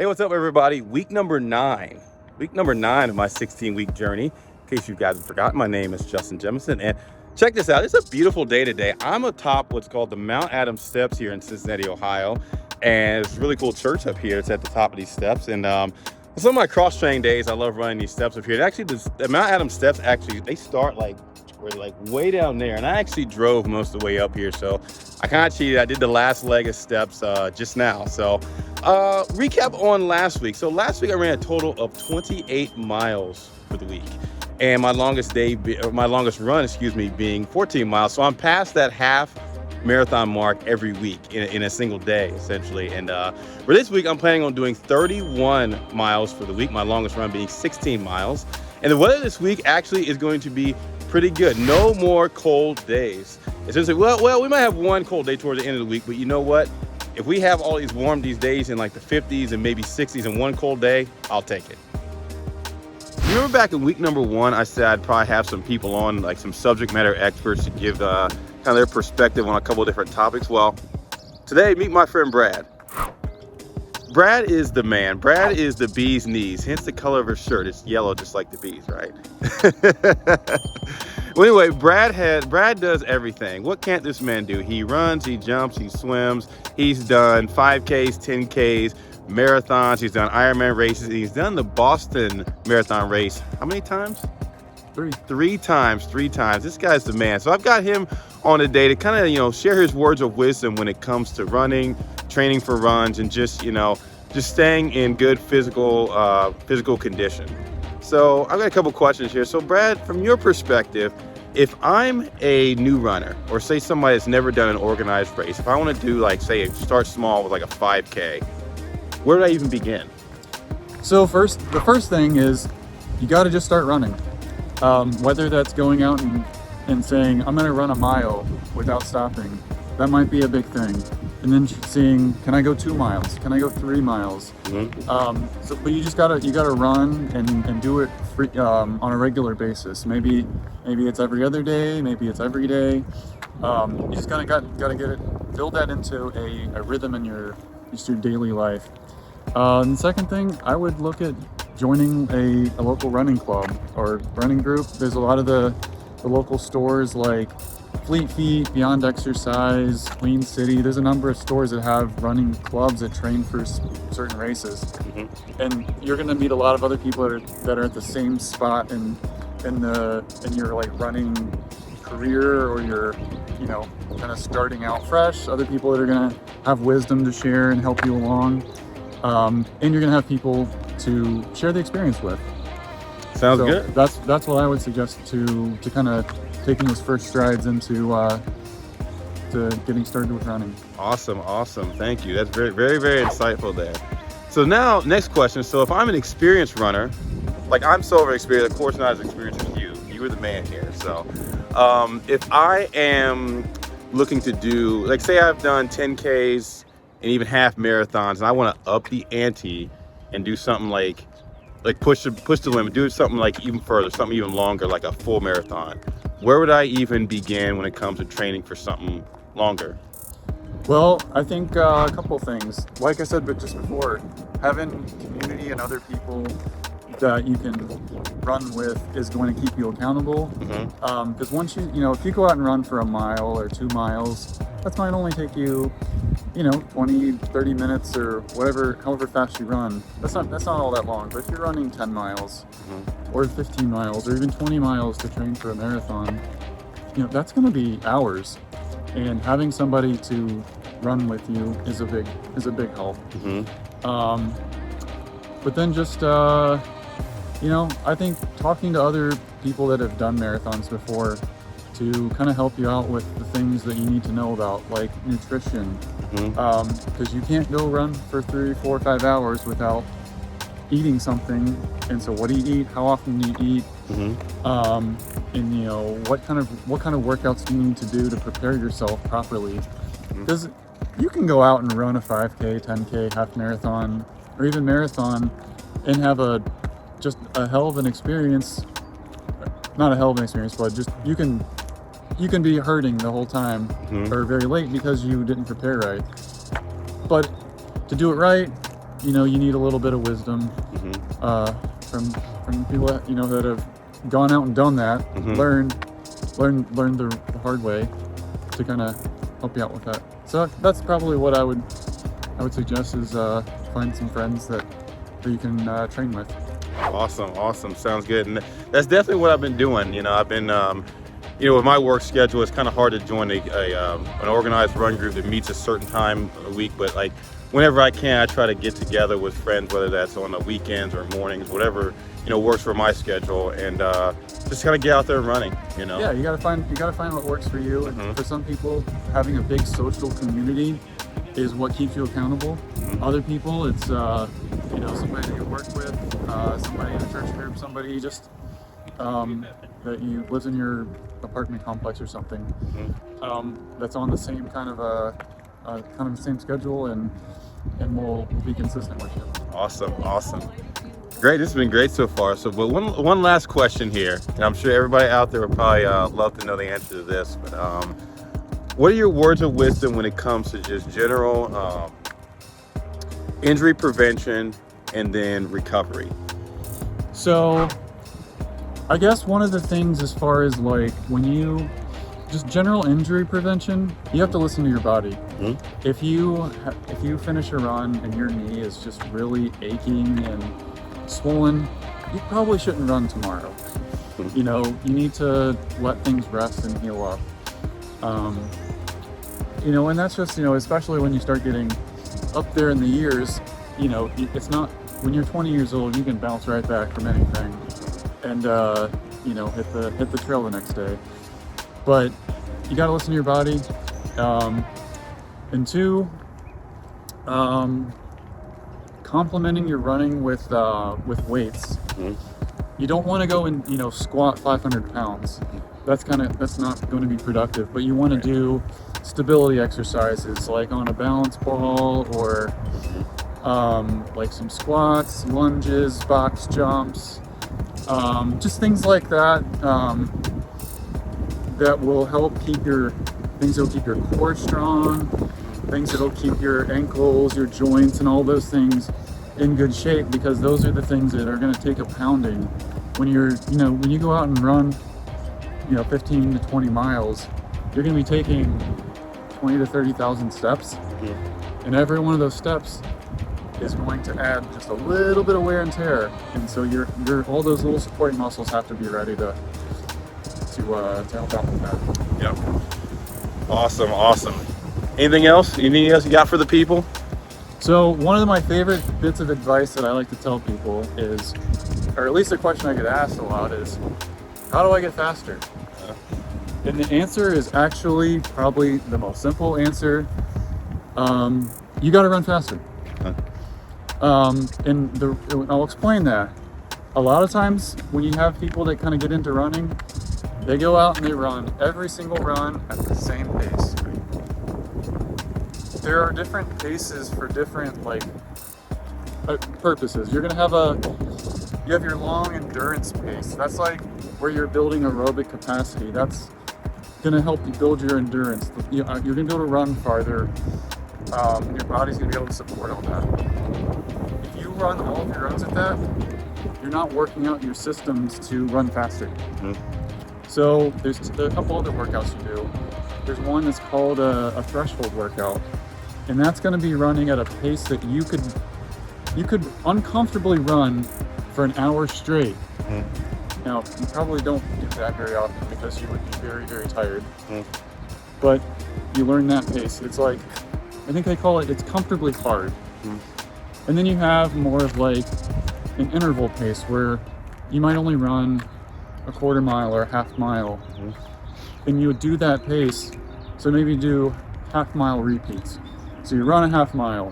Hey, what's up, everybody? Week number 9. Week number 9 of my 16-week journey. In case you guys have forgotten, my name is Justin Jemison, and check this out. It's a beautiful day today. I'm atop what's called the Mount Adams Steps here in Cincinnati, Ohio, and it's a really cool church up here. It's at the top of these steps, and some of my cross-training days, I love running these steps up here. And actually, the Mount Adams Steps they start way down there, and I actually drove most of the way up here, so I kind of cheated. I did the last leg of steps just now. So recap on last week. So last week I ran a total of 28 miles for the week, and my longest run, being 14 miles. So I'm past that half marathon mark every week in a single day, essentially. And for this week, I'm planning on doing 31 miles for the week, my longest run being 16 miles. And the weather this week actually is going to be pretty good. No more cold days. Essentially, well, we might have one cold day towards the end of the week, but you know what? If we have all these days in like the 50s and maybe 60s and one cold day, I'll take it. Remember back in week number 1, I said I'd probably have some people on, like some subject matter experts, to give kind of their perspective on a couple of different topics. Well, today, meet my friend Brad. Brad is the man. Brad is the bee's knees, hence the color of her shirt. It's yellow, just like the bees, right? Well, anyway, Brad does everything. What can't this man do? He runs, he jumps, he swims. He's done 5Ks, 10Ks, marathons. He's done Ironman races. He's done the Boston Marathon race. How many times? Three times. This guy's the man. So I've got him on today to kind of, share his words of wisdom when it comes to running, training for runs, and just staying in good physical condition. So I've got a couple questions here. So Brad, from your perspective, if I'm a new runner, or say somebody that's never done an organized race, if I want to do start small with like a 5K, where do I even begin? So the first thing is you got to just start running. Whether that's going out and saying, I'm going to run a mile without stopping, that might be a big thing. And then seeing, can I go 2 miles? Can I go 3 miles? Mm-hmm. But you just gotta run and do it on a regular basis. Maybe it's every other day. Maybe it's every day. You just gotta get it, build that into a rhythm in your daily life. And the second thing, I would look at joining a local running club or running group. There's a lot of the local stores like Fleet Feet, Beyond Exercise, Queen City. There's a number of stores that have running clubs that train for certain races. Mm-hmm. And you're going to meet a lot of other people that are at the same spot in your like running career, or you're kind of starting out fresh. Other people that are going to have wisdom to share and help you along. And you're going to have people to share the experience with. Sounds good. That's what I would suggest to kind of taking those first strides into to getting started with running. Awesome. Thank you. That's very, very, very insightful there. So now, next question. So if I'm an experienced runner, like I'm so overexperienced, of course not as experienced as you. You were the man here. So if I am looking to do, like say I've done 10Ks and even half marathons, and I want to up the ante and do something like push the limit, do something like even further, something even longer, like a full marathon. Where would I even begin when it comes to training for something longer? Well, I think a couple things. Like I said, but just before, having community and other people that you can run with is going to keep you accountable. Mm-hmm. Because once if you go out and run for a mile or 2 miles, that might only take you 20, 30 minutes or however fast you run. That's not all that long. But if you're running 10 miles mm-hmm. or 15 miles or even 20 miles to train for a marathon, that's going to be hours. And having somebody to run with you is a big help. Mm-hmm. But then just I think talking to other people that have done marathons before to kind of help you out with the things that you need to know about, like nutrition. Because you can't go run for 3, 4, 5 hours without eating something. And so what do you eat? How often do you eat? Mm-hmm. And what kind of workouts do you need to do to prepare yourself properly? Because you can go out and run a 5K, 10K, half marathon, or even marathon, and have just a hell of an experience. Not a hell of an experience, but just you can be hurting the whole time or very late because you didn't prepare right. But to do it right, you know, you need a little bit of wisdom Mm-hmm. from people that, you know, that have gone out and done that, Mhm. learned the hard way to kind of help you out with that. So that's probably what I would suggest is find some friends that you can train with. Awesome. Sounds good. And that's definitely what I've been doing. You know, I've been, you know, with my work schedule, it's kind of hard to join an organized run group that meets a certain time a week. But like, whenever I can, I try to get together with friends, whether that's on the weekends or mornings, whatever, you know, works for my schedule, and just kind of get out there running. You know. Yeah, you gotta find what works for you. And Mhm. for some people, having a big social community is what keeps you accountable. Mhm. Other people, it's you know, somebody that you work with, somebody in a church group, somebody just that you lives in your apartment complex or something, that's on the same kind of the same schedule and will be consistent with you. Awesome. Great, this has been great so far. So, but one last question here, and I'm sure everybody out there would probably love to know the answer to this. But what are your words of wisdom when it comes to just general injury prevention and then recovery? So I guess one of the things as far as like when you just general injury prevention, you have to listen to your body. Mhm. If you finish a run and your knee is just really aching and swollen, you probably shouldn't run tomorrow. Mhm. You know, you need to let things rest and heal up. You know, and that's just, you know, especially when you start getting up there in the years, you know, it's not when you're 20 years old, you can bounce right back from anything and you know, hit the trail the next day. But you got to listen to your body. And two, complementing your running with weights. Mhm. You don't want to go and, you know, squat 500 pounds. That's not going to be productive. But you want to do stability exercises like on a balance ball or like some squats, lunges, box jumps, just things like that. That will help keep your core strong, things that'll keep your ankles, your joints, and all those things in good shape, because those are the things that are going to take a pounding when when you go out and run, you know, 15 to 20 miles, you're going to be taking 20 to 30,000 steps, and every one of those steps is going to add just a little bit of wear and tear, and so your all those little supporting muscles have to be ready to help out with that. Yep. Awesome. Anything else you got for the people? So one of my favorite bits of advice that I like to tell people is, or at least a question I get asked a lot is, how do I get faster? And the answer is actually probably the most simple answer. You got to run faster. And I'll explain that. A lot of times when you have people that kind of get into running, they go out and they run every single run at the same pace. There are different paces for different purposes. You're gonna have you have your long endurance pace. That's like where you're building aerobic capacity. That's gonna help you build your endurance. You're gonna be able to run farther. Your body's gonna be able to support all that. If you run all of your runs at that, you're not working out your systems to run faster. Mhm. So there's a couple other workouts you do. There's one that's called a threshold workout, and that's going to be running at a pace that you could uncomfortably run for an hour straight. Mhm. Now, you probably don't do that very often because you would be very, very tired. Mhm. But you learn that pace. It's like, I think they call it's comfortably hard. Mhm. And then you have more of like an interval pace where you might only run a quarter mile or a half mile. Mhm. And you would do that pace. So maybe do half mile repeats. So you run a half mile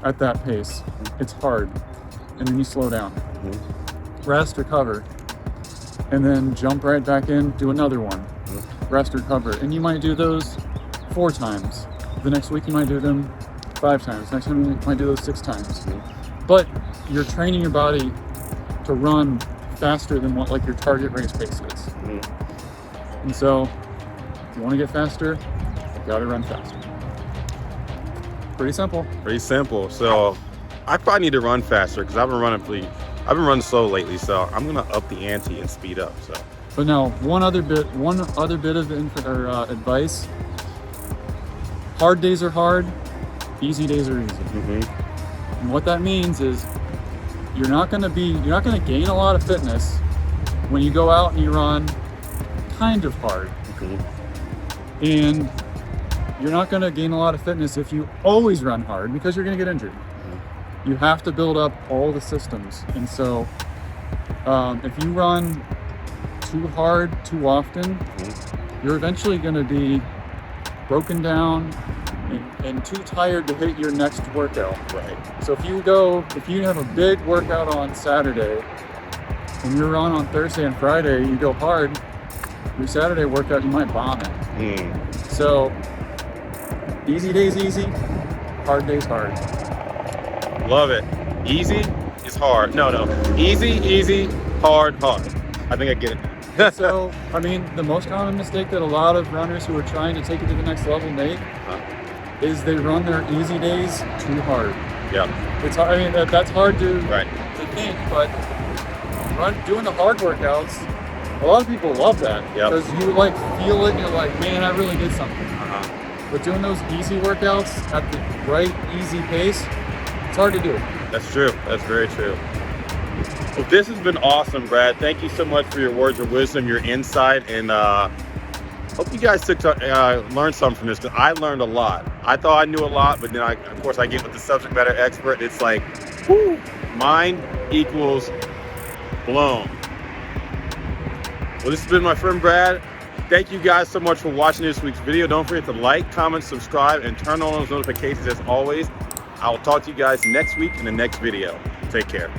at that pace. It's hard. And then you slow down. Mhm. Rest, recover. And then jump right back in, do another one. Rest, recover. And you might do those 4 times. The next week you might do them 5 times. Next time you might do those 6 times. But you're training your body to run faster than what like your target race pace is. And so if you want to get faster, you got to run faster. Pretty simple. Pretty simple. So I probably need to run faster because I've been running slow lately. So I'm gonna up the ante and speed up. So. But now, one other bit of advice. Hard days are hard, easy days are easy. And what that means is you're not gonna gain a lot of fitness when you go out and you run kind of hard. And you're not gonna gain a lot of fitness if you always run hard because you're gonna get injured. You have to build up all the systems. And so if you run too hard too often, you're eventually going to be broken down and too tired to hit your next workout. Right. So if you have a big workout on Saturday and you run on Thursday and Friday, you go hard, your Saturday workout, you might bomb it. So easy days easy, hard days hard. Love it. Easy is hard. No. Easy, hard. I think I get it. So, I mean, the most common mistake that a lot of runners who are trying to take it to the next level make is they run their easy days too hard. Yeah. It's hard. I mean, that's hard to think, but doing the hard workouts, a lot of people love that because you like feel it. And you're like, man, I really did something. But doing those easy workouts at the right easy pace, it's hard to do. That's true. That's very true. Well, this has been awesome, Brad. Thank you so much for your words of wisdom, your insight, and hope you guys learned something from this. Because I learned a lot. I thought I knew a lot, but then of course I get with the subject matter expert. It's like, whoo, mind equals blown. Well, this has been my friend Brad. Thank you guys so much for watching this week's video. Don't forget to like, comment, subscribe, and turn on those notifications as always. I will talk to you guys next week in the next video. Take care.